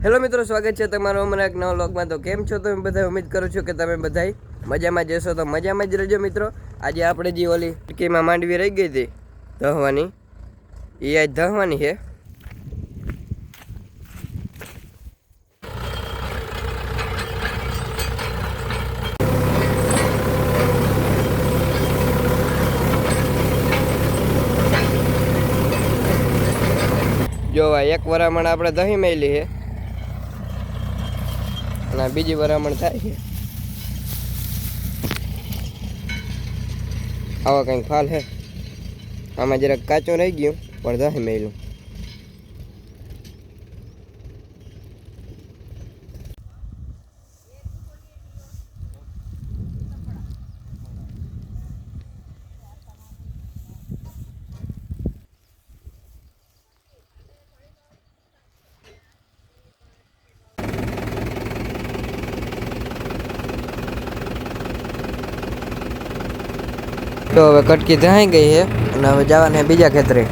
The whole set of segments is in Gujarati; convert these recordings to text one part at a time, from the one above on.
હેલો મિત્રો, સ્વાગત છે તમારું અમારા એક નવા વ્લોગમાં। તો કેમ છો તમે બધા? ઉમ્મીદ કરું છું કે તમે બધા મજામાં જશો। તો મજામાં જ રહેજો મિત્રો। આજે આપણે જે ઓલી ટીકીમાં માંડવી રહી ગઈ હતી ધહવાની, એ આજ ધહવાની છે। જો એક વરામણ આપણે દહીં મેલી છે અને બીજી વરામણ થાય છે। આવા કંઈક ફાલ છે, આમાં જરાક કાચું રહી ગયું પણ દહીં મેલું। તો હવે કટકી ધહાઈ ગઈ છે અને હવે જવાને બીજા ખેતરે।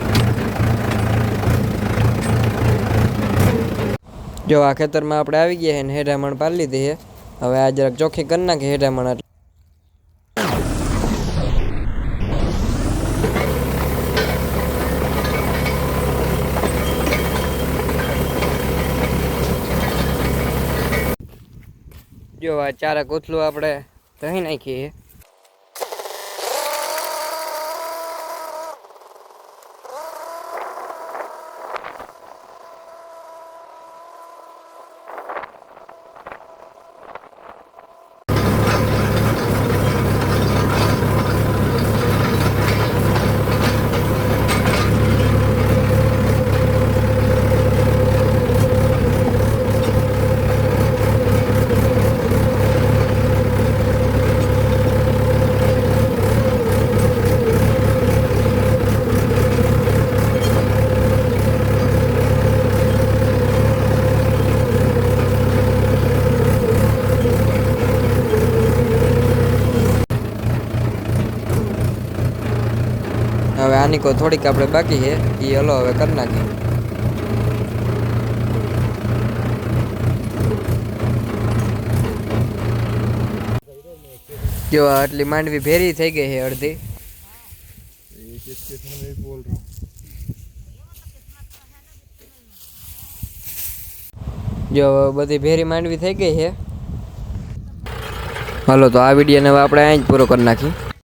જો આ ખેતરમાં આપણે આવી ગયા છે ને હેઠામણ પાડી લીધી છે। હવે આ જરાક ચોખ્ખી કરી નાખી હેઠામણ। જો આ ચારા કોથલું આપણે ધહી નાખીએ છે। હવે આની કોઈ થોડીક આપણે બાકી છે, એ હલો હવે કરી નાખીએ। જો આટલી માંડવી ભેરી થઈ ગઈ છે અડધી। જો બધી ભેરી માંડવી થઈ ગઈ છે। હાલો તો આ વિડીયોને હવે આપણે અહીં જ પૂરો કરી નાખીએ।